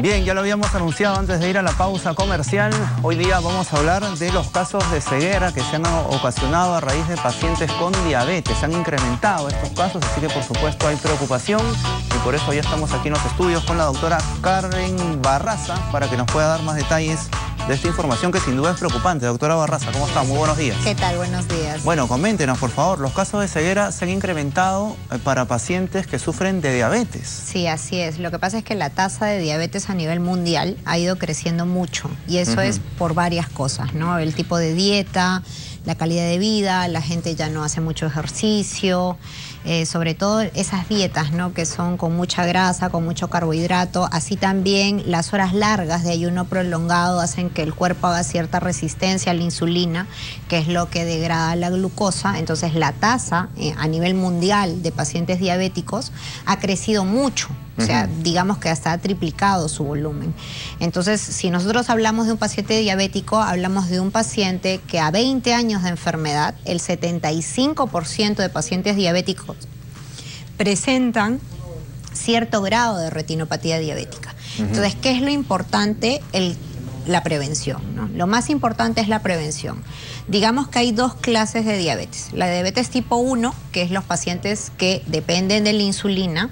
Bien, ya lo habíamos anunciado antes de ir a la pausa comercial. Hoy día vamos a hablar de los casos de ceguera que se han ocasionado a raíz de pacientes con diabetes. Se han incrementado estos casos, así que por supuesto hay preocupación y por eso ya estamos aquí en los estudios con la doctora Karen Barraza para que nos pueda dar más detalles de esta información que sin duda es preocupante. Doctora Barraza, ¿cómo está? Muy buenos días. ¿Qué tal? Buenos días. Bueno, coméntenos, por favor, los casos de ceguera se han incrementado para pacientes que sufren de diabetes. Sí, así es. Lo que pasa es que la tasa de diabetes a nivel mundial ha ido creciendo mucho y eso es por varias cosas, ¿no? El tipo de dieta, la calidad de vida, la gente ya no hace mucho ejercicio, sobre todo esas dietas, ¿no? Que son con mucha grasa, con mucho carbohidrato, así también las horas largas de ayuno prolongado hacen que el cuerpo haga cierta resistencia a la insulina, que es lo que degrada la glucosa. Entonces la tasa a nivel mundial de pacientes diabéticos ha crecido mucho. O sea, digamos que hasta ha triplicado su volumen. Entonces, si nosotros hablamos de un paciente diabético, hablamos de un paciente que a 20 años de enfermedad, el 75% de pacientes diabéticos presentan cierto grado de retinopatía diabética. Entonces, ¿qué es lo importante? La prevención, ¿no? Lo más importante es la prevención. Digamos que hay dos clases de diabetes. La diabetes tipo 1, que es los pacientes que dependen de la insulina,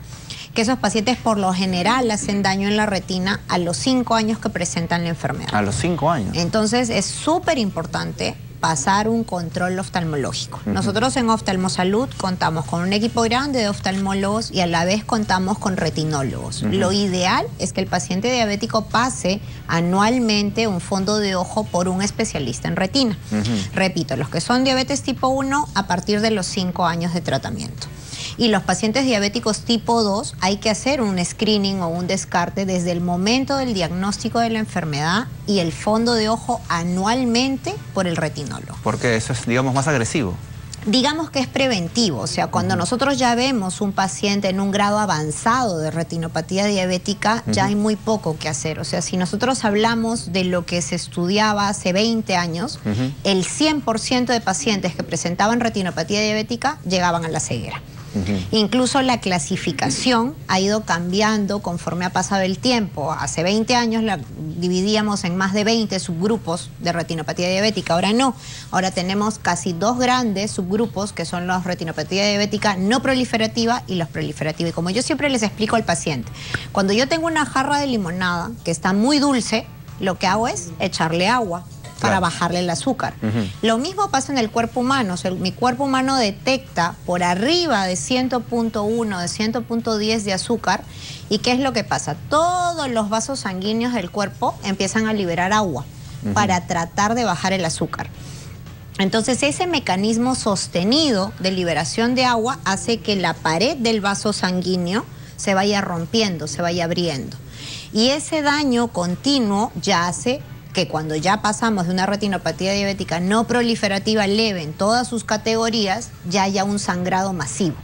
que esos pacientes por lo general hacen daño en la retina a los 5 años que presentan la enfermedad. A los 5 años. Entonces es súper importante pasar un control oftalmológico. Nosotros en Oftalmosalud contamos con un equipo grande de oftalmólogos y a la vez contamos con retinólogos. Lo ideal es que el paciente diabético pase anualmente un fondo de ojo por un especialista en retina. Repito, los que son diabetes tipo 1 a partir de los 5 años de tratamiento. Y los pacientes diabéticos tipo 2 hay que hacer un screening o un descarte desde el momento del diagnóstico de la enfermedad y el fondo de ojo anualmente por el retinólogo. Porque eso es, digamos, más agresivo. Digamos que es preventivo, o sea, cuando nosotros ya vemos un paciente en un grado avanzado de retinopatía diabética, ya hay muy poco que hacer. O sea, si nosotros hablamos de lo que se estudiaba hace 20 años, el 100% de pacientes que presentaban retinopatía diabética llegaban a la ceguera. Incluso la clasificación ha ido cambiando conforme ha pasado el tiempo. Hace 20 años la dividíamos en más de 20 subgrupos de retinopatía diabética. Ahora no. Ahora tenemos casi 2 grandes subgrupos que son los retinopatía diabética no proliferativa y los proliferativa. Y como yo siempre les explico al paciente, cuando yo tengo una jarra de limonada que está muy dulce, lo que hago es echarle agua para bajarle el azúcar. Lo mismo pasa en el cuerpo humano. O sea, mi cuerpo humano detecta por arriba de 100.1, de 100.10 de azúcar. ¿Y qué es lo que pasa? Todos los vasos sanguíneos del cuerpo empiezan a liberar agua para tratar de bajar el azúcar. Entonces ese mecanismo sostenido de liberación de agua hace que la pared del vaso sanguíneo se vaya rompiendo, se vaya abriendo. Y ese daño continuo ya hace que cuando ya pasamos de una retinopatía diabética no proliferativa leve en todas sus categorías, ya haya un sangrado masivo.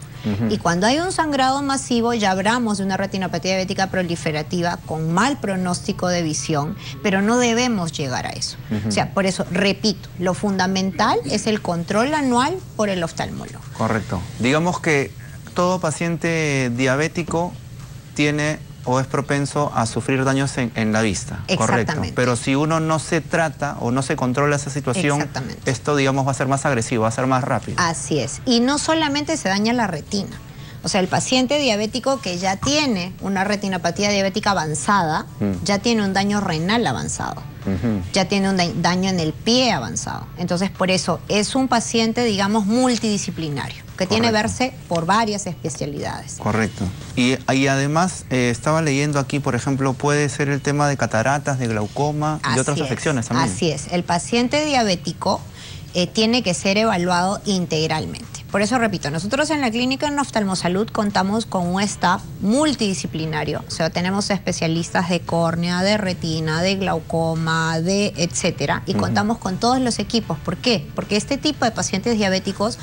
Y cuando hay un sangrado masivo ya hablamos de una retinopatía diabética proliferativa con mal pronóstico de visión, pero no debemos llegar a eso. O sea, por eso, repito, lo fundamental es el control anual por el oftalmólogo. Correcto. Digamos que todo paciente diabético tiene o es propenso a sufrir daños en la vista. Exactamente. Correcto. Pero si uno no se trata o no se controla esa situación, esto, digamos, va a ser más agresivo, va a ser más rápido. Así es. Y no solamente se daña la retina. O sea, el paciente diabético que ya tiene una retinopatía diabética avanzada, ya tiene un daño renal avanzado. Ya tiene un daño en el pie avanzado. Entonces, por eso es un paciente, digamos, multidisciplinario, que tiene que verse por varias especialidades. Correcto. Y además, estaba leyendo aquí, por ejemplo, puede ser el tema de cataratas, de glaucoma y otras afecciones también. Así es. El paciente diabético tiene que ser evaluado integralmente. Por eso repito, nosotros en la clínica en Oftalmosalud contamos con un staff multidisciplinario. O sea, tenemos especialistas de córnea, de retina, de glaucoma, de etcétera. Y contamos con todos los equipos. ¿Por qué? Porque este tipo de pacientes diabéticos,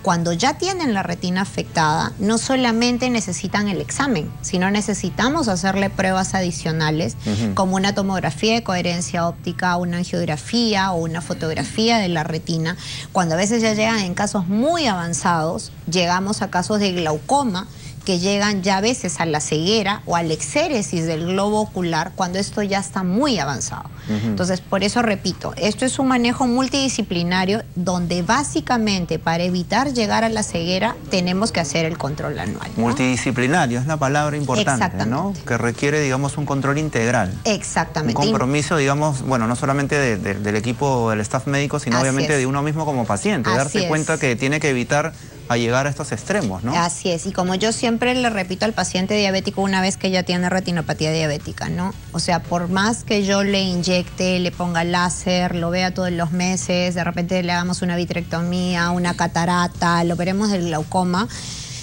cuando ya tienen la retina afectada, no solamente necesitan el examen, sino necesitamos hacerle pruebas adicionales, como una tomografía de coherencia óptica, una angiografía o una fotografía de la retina. Cuando a veces ya llegan en casos muy avanzados, llegamos a casos de glaucoma, que llegan ya a veces a la ceguera o al exéresis del globo ocular cuando esto ya está muy avanzado. Entonces, por eso repito, esto es un manejo multidisciplinario donde básicamente para evitar llegar a la ceguera tenemos que hacer el control anual, ¿no? Multidisciplinario es la palabra importante, ¿no? Que requiere, digamos, un control integral. Exactamente. Un compromiso, digamos, bueno, no solamente del equipo, del staff médico, sino obviamente de uno mismo como paciente. Darse cuenta que tiene que evitar a llegar a estos extremos, ¿no? Así es, y como yo siempre le repito al paciente diabético una vez que ya tiene retinopatía diabética, ¿no? O sea, por más que yo le inyecte, le ponga láser, lo vea todos los meses, de repente le hagamos una vitrectomía, una catarata, lo veremos del glaucoma,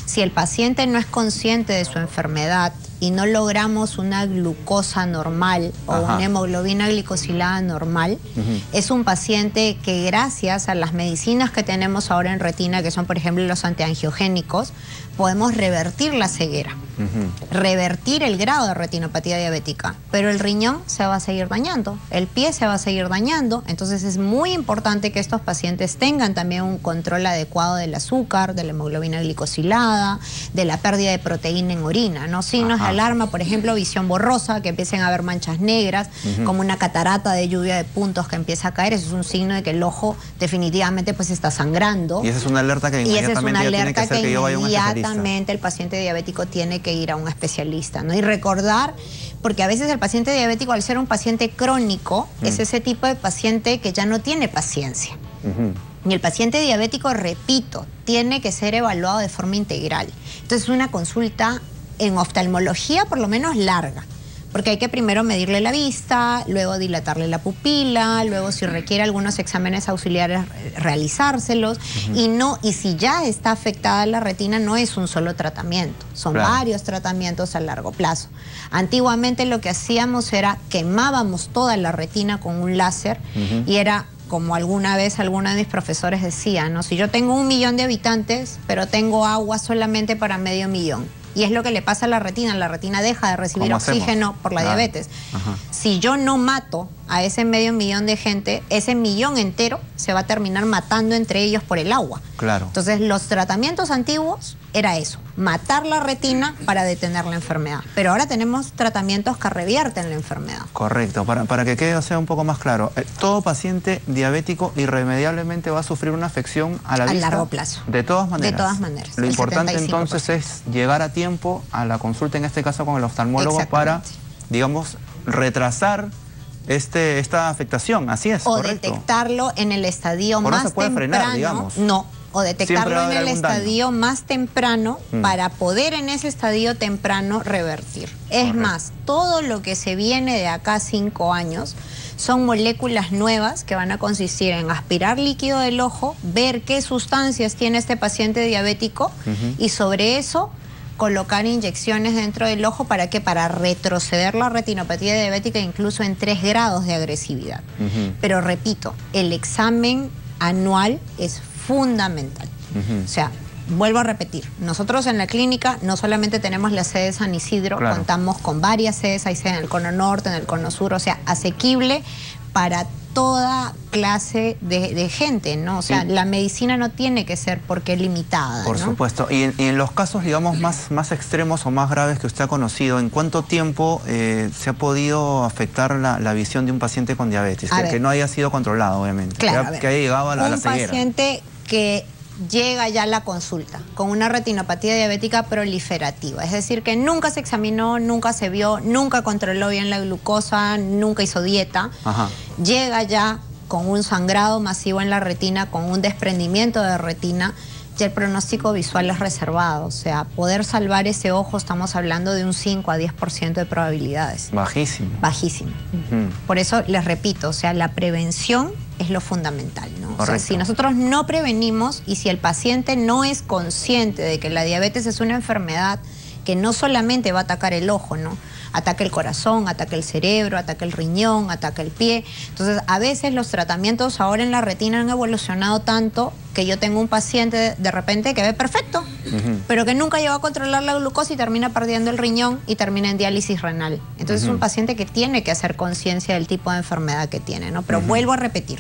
si el paciente no es consciente de su enfermedad y no logramos una glucosa normal o una hemoglobina glicosilada normal, es un paciente que gracias a las medicinas que tenemos ahora en retina, que son por ejemplo los antiangiogénicos, podemos revertir la ceguera, revertir el grado de retinopatía diabética, pero el riñón se va a seguir dañando, el pie se va a seguir dañando, entonces es muy importante que estos pacientes tengan también un control adecuado del azúcar, de la hemoglobina glicosilada, de la pérdida de proteína en orina, ¿no? Signos de alarma, por ejemplo, visión borrosa, que empiecen a haber manchas negras, como una catarata de lluvia de puntos que empieza a caer, eso es un signo de que el ojo definitivamente pues está sangrando. Y esa es una alerta que inmediatamente ya tiene que hacer que yo vaya a un especialista. El paciente diabético tiene que ir a un especialista, ¿no? Y recordar, porque a veces el paciente diabético, al ser un paciente crónico, es ese tipo de paciente que ya no tiene paciencia. Y el paciente diabético, repito, tiene que ser evaluado de forma integral. Entonces, una consulta en oftalmología por lo menos larga, porque hay que primero medirle la vista, luego dilatarle la pupila, luego si requiere algunos exámenes auxiliares realizárselos, y si ya está afectada la retina no es un solo tratamiento, son varios tratamientos a largo plazo. Antiguamente lo que hacíamos era quemábamos toda la retina con un láser y era como alguna vez alguno de mis profesores decía, ¿no? Si yo tengo 1 millón de habitantes, pero tengo agua solamente para medio millón. Y es lo que le pasa a la retina deja de recibir oxígeno por la diabetes. Si yo no mato a ese medio millón de gente, ese millón entero se va a terminar matando entre ellos por el agua. Entonces los tratamientos antiguos era eso, matar la retina para detener la enfermedad. Pero ahora tenemos tratamientos que revierten la enfermedad. Correcto, para que quede un poco más claro, todo paciente diabético irremediablemente va a sufrir una afección a la vista. A largo plazo. De todas maneras. De todas maneras. Lo importante entonces es llegar a tiempo a la consulta, en este caso con el oftalmólogo, para, digamos, retrasar esta afectación, así es, o detectarlo en el estadio más temprano. No se puede frenar, digamos. No, o detectarlo en el estadio más temprano para poder en ese estadio temprano revertir. Es más, todo lo que se viene de acá a 5 años son moléculas nuevas que van a consistir en aspirar líquido del ojo, ver qué sustancias tiene este paciente diabético y sobre eso colocar inyecciones dentro del ojo. ¿Para qué? Para retroceder la retinopatía diabética incluso en 3 grados de agresividad. Pero repito, el examen anual es fundamental. O sea, vuelvo a repetir, nosotros en la clínica no solamente tenemos la sede de San Isidro, contamos con varias sedes, hay sede en el cono norte, en el cono sur, o sea, asequible para toda clase de gente, ¿no? O sea, la medicina no tiene que ser porque limitada, Por supuesto. Y en los casos, digamos, más extremos o más graves que usted ha conocido, ¿en cuánto tiempo se ha podido afectar la visión de un paciente con diabetes? Que no haya sido controlado, obviamente. Que haya llegado a la ceguera. Un paciente que llega ya a la consulta con una retinopatía diabética proliferativa, es decir, que nunca se examinó, nunca se vio, nunca controló bien la glucosa, nunca hizo dieta, llega ya con un sangrado masivo en la retina, con un desprendimiento de retina, ya el pronóstico visual es reservado, o sea, poder salvar ese ojo estamos hablando de un 5 a 10% de probabilidades. Bajísimo. Bajísimo. Por eso les repito, o sea, la prevención es lo fundamental, ¿no? O sea, si nosotros no prevenimos y si el paciente no es consciente de que la diabetes es una enfermedad que no solamente va a atacar el ojo, ¿no? Ataca el corazón, ataca el cerebro, ataca el riñón, ataca el pie. Entonces, a veces los tratamientos ahora en la retina han evolucionado tanto que yo tengo un paciente de repente que ve perfecto, pero que nunca llegó a controlar la glucosa y termina perdiendo el riñón y termina en diálisis renal. Entonces, es un paciente que tiene que hacer conciencia del tipo de enfermedad que tiene, ¿no? Pero vuelvo a repetir,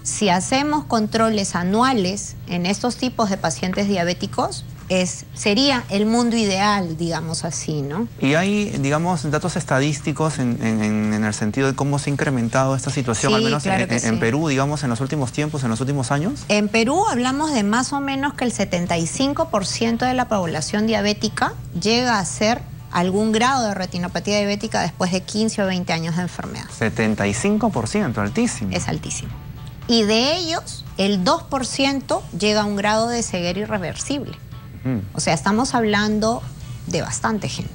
si hacemos controles anuales en estos tipos de pacientes diabéticos, sería el mundo ideal, digamos así, ¿no? Y hay, digamos, datos estadísticos en el sentido de cómo se ha incrementado esta situación, Sí, al menos claro en Perú, digamos, en los últimos tiempos, en los últimos años. En Perú hablamos de más o menos que el 75% de la población diabética llega a ser algún grado de retinopatía diabética después de 15 o 20 años de enfermedad. 75%, altísimo. Es altísimo. Y de ellos, el 2% llega a un grado de ceguera irreversible. O sea, estamos hablando de bastante gente.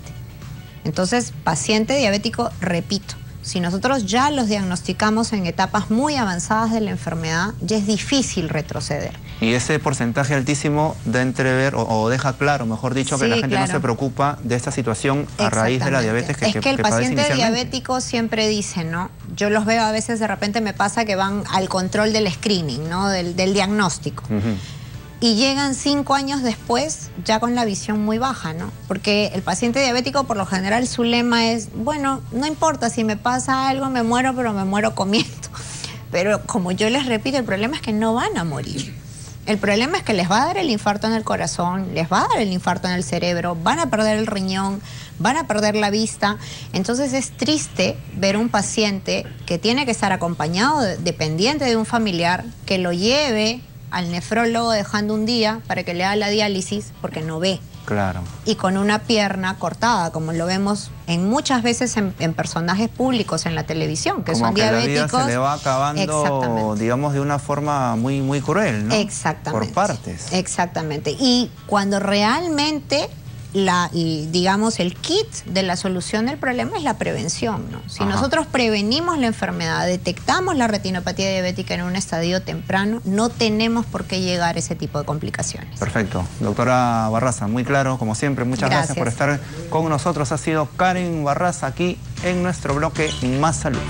Entonces, paciente diabético, repito, si nosotros ya los diagnosticamos en etapas muy avanzadas de la enfermedad, ya es difícil retroceder. Y ese porcentaje altísimo da entrever, o deja claro, mejor dicho, que la gente no se preocupa de esta situación a raíz de la diabetes que el paciente diabético siempre dice, ¿no? Yo los veo a veces, de repente me pasa que van al control del screening, ¿no? Del diagnóstico. Y llegan 5 años después ya con la visión muy baja, ¿no? Porque el paciente diabético, por lo general, su lema es, bueno, no importa, si me pasa algo me muero, pero me muero comiendo. Pero como yo les repito, el problema es que no van a morir. El problema es que les va a dar el infarto en el corazón, les va a dar el infarto en el cerebro, van a perder el riñón, van a perder la vista. Entonces es triste ver un paciente que tiene que estar acompañado, dependiente de un familiar, que lo lleve al nefrólogo dejando un día para que le haga la diálisis porque no ve. Claro. Y con una pierna cortada, como lo vemos muchas veces en personajes públicos en la televisión, que son diabéticos. La vida se le va acabando, digamos, de una forma muy, muy cruel, ¿no? Exactamente. Por partes. Exactamente. Y cuando realmente digamos, el kit de la solución del problema es la prevención, ¿no? Si nosotros prevenimos la enfermedad, detectamos la retinopatía diabética en un estadio temprano, no tenemos por qué llegar a ese tipo de complicaciones. Perfecto. Doctora Barraza, muy claro, como siempre. Muchas gracias por estar con nosotros. Ha sido Karen Barraza aquí en nuestro bloque Más Salud.